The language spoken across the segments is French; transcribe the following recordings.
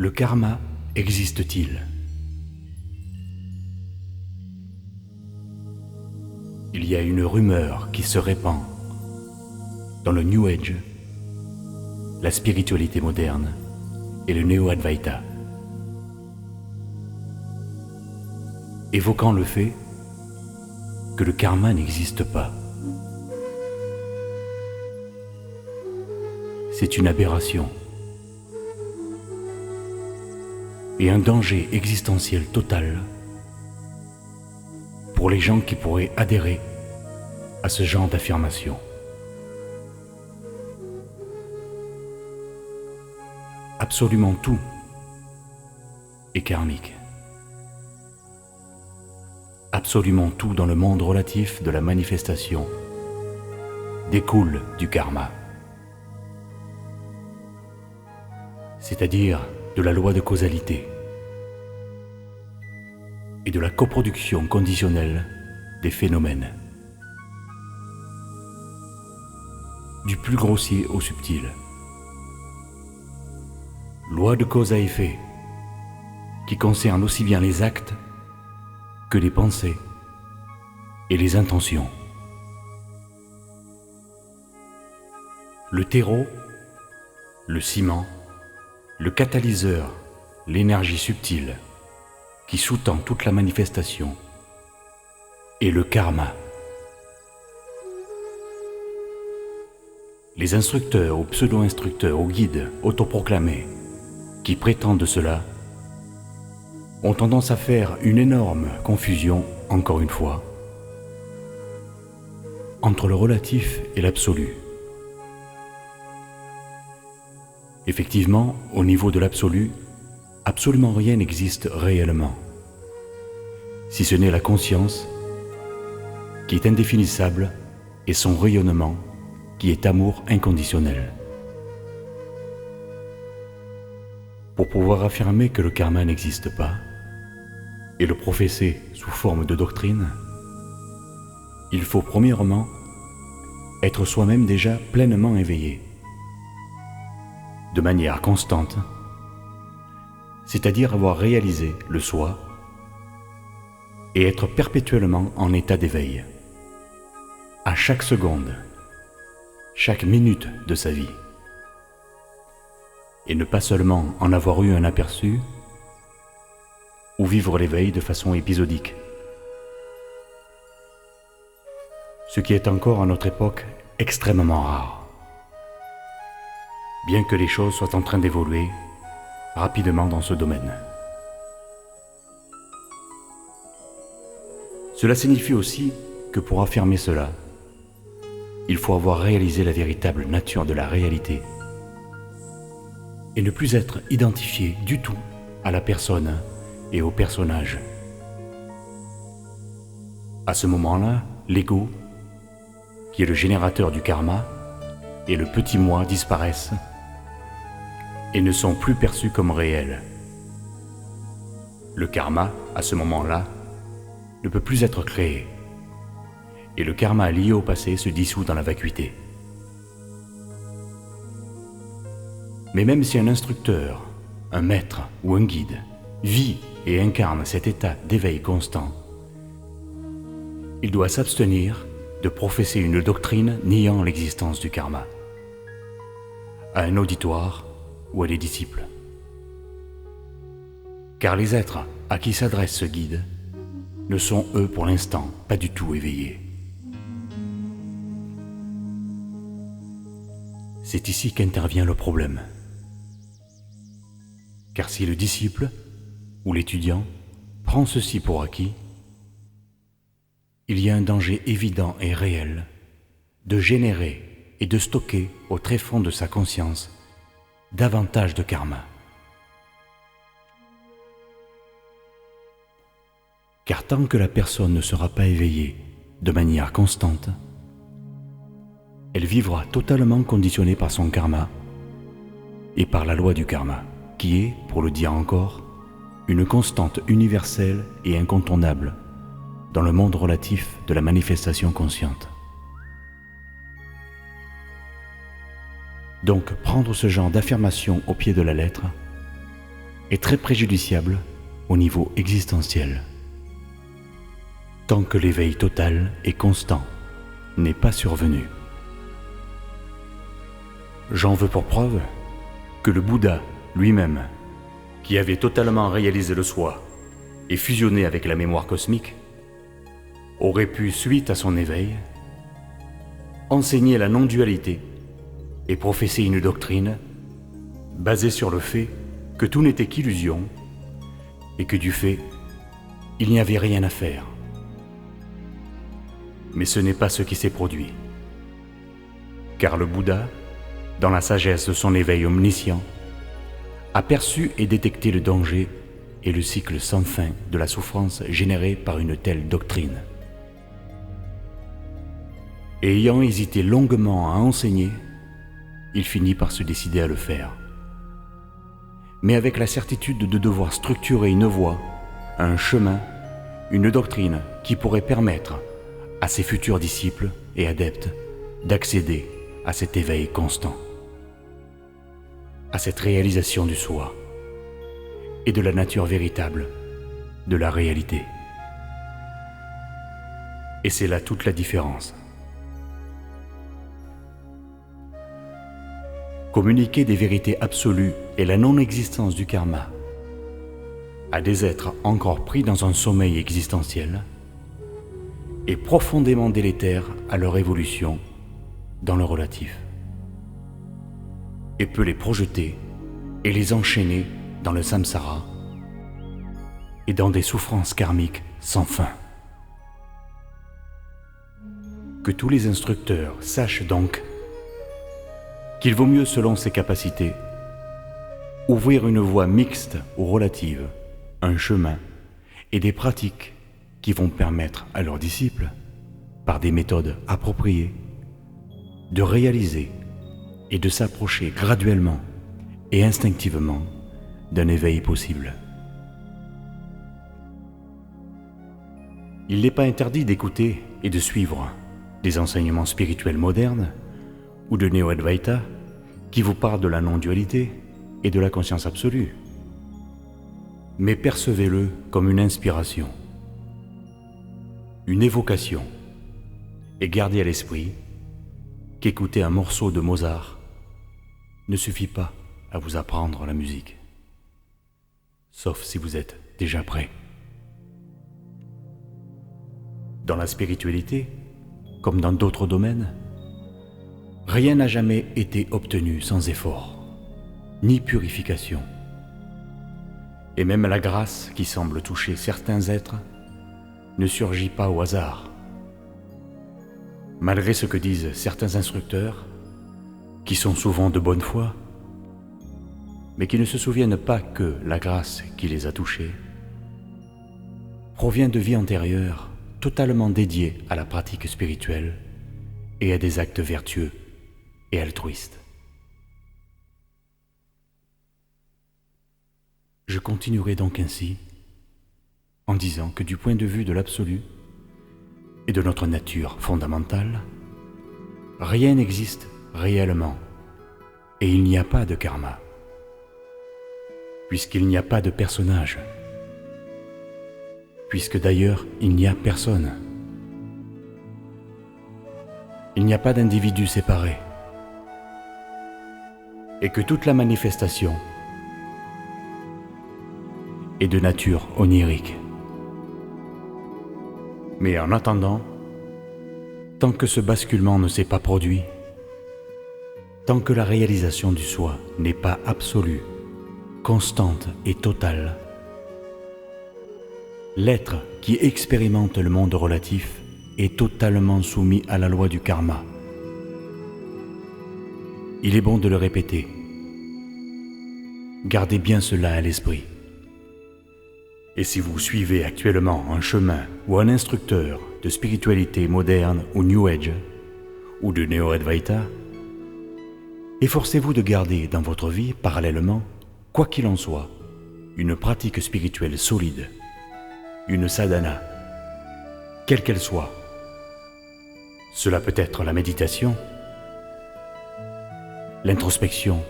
Le karma existe-t-il? Il y a une rumeur qui se répand dans le New Age, la spiritualité moderne et le Néo-Advaita, évoquant le fait que le karma n'existe pas. C'est une aberration et un danger existentiel total pour les gens qui pourraient adhérer à ce genre d'affirmation. Absolument tout est karmique. Absolument tout dans le monde relatif de la manifestation découle du karma, c'est-à-dire de la loi de causalité et de la coproduction conditionnelle des phénomènes, du plus grossier au subtil. Loi de cause à effet qui concerne aussi bien les actes que les pensées et les intentions. Le terreau, le ciment, le catalyseur, l'énergie subtile qui sous-tend toute la manifestation est le karma. Les instructeurs ou pseudo-instructeurs ou guides autoproclamés qui prétendent cela ont tendance à faire une énorme confusion, encore une fois, entre le relatif et l'absolu. Effectivement, au niveau de l'absolu, absolument rien n'existe réellement, si ce n'est la conscience, qui est indéfinissable, et son rayonnement, qui est amour inconditionnel. Pour pouvoir affirmer que le karma n'existe pas, et le professer sous forme de doctrine, il faut premièrement être soi-même déjà pleinement éveillé, de manière constante, c'est-à-dire avoir réalisé le soi et être perpétuellement en état d'éveil, à chaque seconde, chaque minute de sa vie, et ne pas seulement en avoir eu un aperçu ou vivre l'éveil de façon épisodique. Ce qui est encore à notre époque extrêmement rare, bien que les choses soient en train d'évoluer rapidement dans ce domaine. Cela signifie aussi que pour affirmer cela, il faut avoir réalisé la véritable nature de la réalité et ne plus être identifié du tout à la personne et au personnage. À ce moment-là, l'ego, qui est le générateur du karma, et le petit moi disparaissent et ne sont plus perçus comme réels. Le karma, à ce moment-là, ne peut plus être créé, et le karma lié au passé se dissout dans la vacuité. Mais même si un instructeur, un maître ou un guide vit et incarne cet état d'éveil constant, il doit s'abstenir de professer une doctrine niant l'existence du karma à un auditoire ou à des disciples. Car les êtres à qui s'adresse ce guide ne sont, eux, pour l'instant, pas du tout éveillés. C'est ici qu'intervient le problème. Car si le disciple ou l'étudiant prend ceci pour acquis, il y a un danger évident et réel de générer et de stocker au tréfonds de sa conscience davantage de karma. Car tant que la personne ne sera pas éveillée de manière constante, elle vivra totalement conditionnée par son karma et par la loi du karma, qui est, pour le dire encore, une constante universelle et incontournable dans le monde relatif de la manifestation consciente. Donc, prendre ce genre d'affirmation au pied de la lettre est très préjudiciable au niveau existentiel. Tant que l'éveil total et constant n'est pas survenu. J'en veux pour preuve que le Bouddha lui-même, qui avait totalement réalisé le soi et fusionné avec la mémoire cosmique, aurait pu, suite à son éveil, enseigner la non-dualité et professer une doctrine basée sur le fait que tout n'était qu'illusion et que du fait, il n'y avait rien à faire. Mais ce n'est pas ce qui s'est produit. Car le Bouddha, dans la sagesse de son éveil omniscient, a perçu et détecté le danger et le cycle sans fin de la souffrance générée par une telle doctrine. Et ayant hésité longuement à enseigner, il finit par se décider à le faire. Mais avec la certitude de devoir structurer une voie, un chemin, une doctrine qui pourrait permettre à ses futurs disciples et adeptes d'accéder à cet éveil constant, à cette réalisation du soi et de la nature véritable de la réalité. Et c'est là toute la différence. Communiquer des vérités absolues et la non-existence du karma à des êtres encore pris dans un sommeil existentiel est profondément délétère à leur évolution dans le relatif et peut les projeter et les enchaîner dans le samsara et dans des souffrances karmiques sans fin. Que tous les instructeurs sachent donc qu'il vaut mieux, selon ses capacités, ouvrir une voie mixte ou relative, un chemin et des pratiques qui vont permettre à leurs disciples, par des méthodes appropriées, de réaliser et de s'approcher graduellement et instinctivement d'un éveil possible. Il n'est pas interdit d'écouter et de suivre des enseignements spirituels modernes ou de Néo-Advaita qui vous parlent de la non-dualité et de la conscience absolue. Mais percevez-le comme une inspiration, une évocation, et gardez à l'esprit qu'écouter un morceau de Mozart ne suffit pas à vous apprendre la musique, sauf si vous êtes déjà prêt. Dans la spiritualité, comme dans d'autres domaines, rien n'a jamais été obtenu sans effort, ni purification. Et même la grâce qui semble toucher certains êtres ne surgit pas au hasard. Malgré ce que disent certains instructeurs, qui sont souvent de bonne foi, mais qui ne se souviennent pas que la grâce qui les a touchés provient de vies antérieures totalement dédiées à la pratique spirituelle et à des actes vertueux et altruiste. Je continuerai donc ainsi, en disant que du point de vue de l'absolu et de notre nature fondamentale, rien n'existe réellement et il n'y a pas de karma, puisqu'il n'y a pas de personnage, puisque d'ailleurs il n'y a personne. Il n'y a pas d'individu séparé, et que toute la manifestation est de nature onirique. Mais en attendant, tant que ce basculement ne s'est pas produit, tant que la réalisation du soi n'est pas absolue, constante et totale, l'être qui expérimente le monde relatif est totalement soumis à la loi du karma. Il est bon de le répéter. Gardez bien cela à l'esprit. Et si vous suivez actuellement un chemin ou un instructeur de spiritualité moderne ou New Age, ou de Néo-Advaita, efforcez-vous de garder dans votre vie, parallèlement, quoi qu'il en soit, une pratique spirituelle solide, une sadhana, quelle qu'elle soit. Cela peut être la méditation, l'introspection,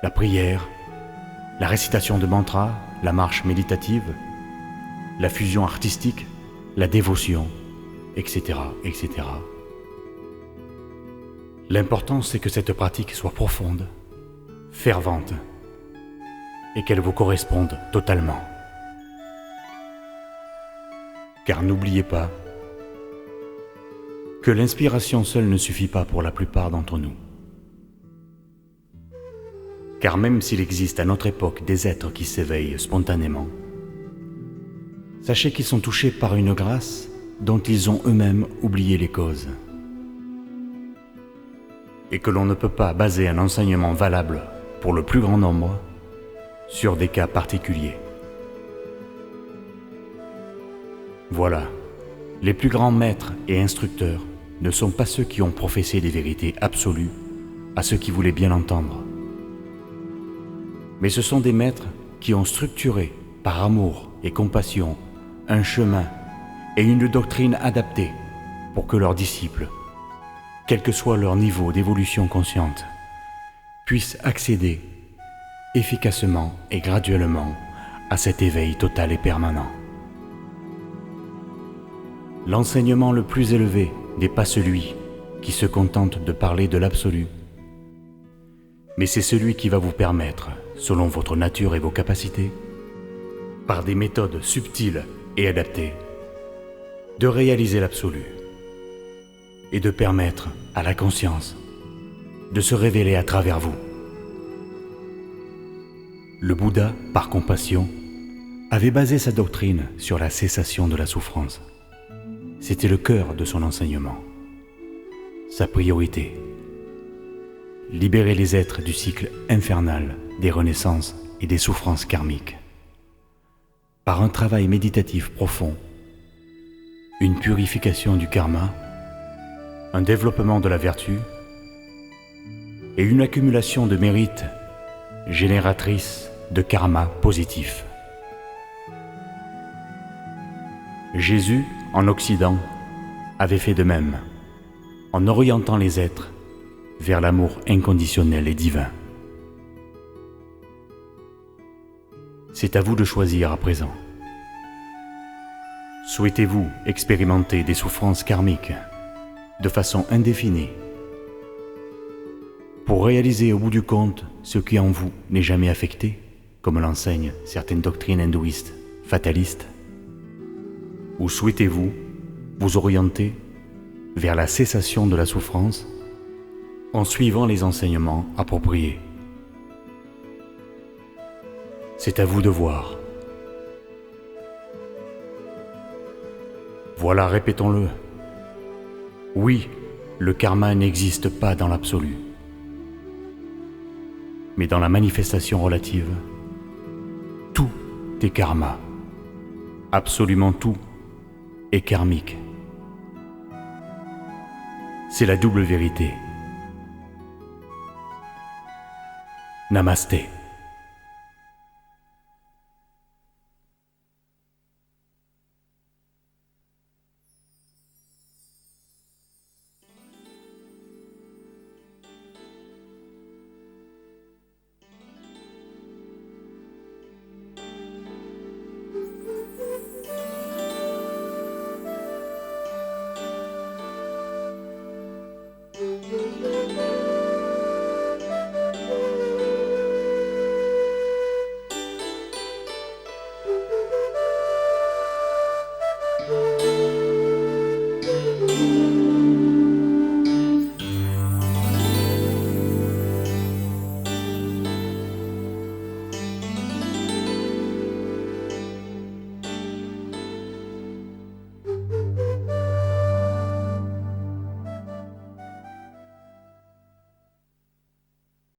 la prière, la récitation de mantras, la marche méditative, la fusion artistique, la dévotion, etc., etc. L'important, c'est que cette pratique soit profonde, fervente, et qu'elle vous corresponde totalement. Car n'oubliez pas que l'inspiration seule ne suffit pas pour la plupart d'entre nous. Car même s'il existe à notre époque des êtres qui s'éveillent spontanément, sachez qu'ils sont touchés par une grâce dont ils ont eux-mêmes oublié les causes. Et que l'on ne peut pas baser un enseignement valable pour le plus grand nombre sur des cas particuliers. Voilà, les plus grands maîtres et instructeurs ne sont pas ceux qui ont professé des vérités absolues à ceux qui voulaient bien entendre. Mais ce sont des maîtres qui ont structuré, par amour et compassion, un chemin et une doctrine adaptée pour que leurs disciples, quel que soit leur niveau d'évolution consciente, puissent accéder efficacement et graduellement à cet éveil total et permanent. L'enseignement le plus élevé n'est pas celui qui se contente de parler de l'absolu, mais c'est celui qui va vous permettre, selon votre nature et vos capacités, par des méthodes subtiles et adaptées, de réaliser l'absolu et de permettre à la conscience de se révéler à travers vous. Le Bouddha, par compassion, avait basé sa doctrine sur la cessation de la souffrance. C'était le cœur de son enseignement, sa priorité. Libérer les êtres du cycle infernal des renaissances et des souffrances karmiques. Par un travail méditatif profond, une purification du karma, un développement de la vertu et une accumulation de mérites génératrices de karma positif. Jésus, en Occident, avait fait de même, en orientant les êtres vers l'amour inconditionnel et divin. C'est à vous de choisir à présent. Souhaitez-vous expérimenter des souffrances karmiques de façon indéfinie pour réaliser au bout du compte ce qui en vous n'est jamais affecté, comme l'enseignent certaines doctrines hindouistes fatalistes? Ou souhaitez-vous vous orienter vers la cessation de la souffrance en suivant les enseignements appropriés? C'est à vous de voir. Voilà, répétons-le. Oui, le karma n'existe pas dans l'absolu, mais dans la manifestation relative, tout est karma. Absolument tout est karmique. C'est la double vérité. Namasté.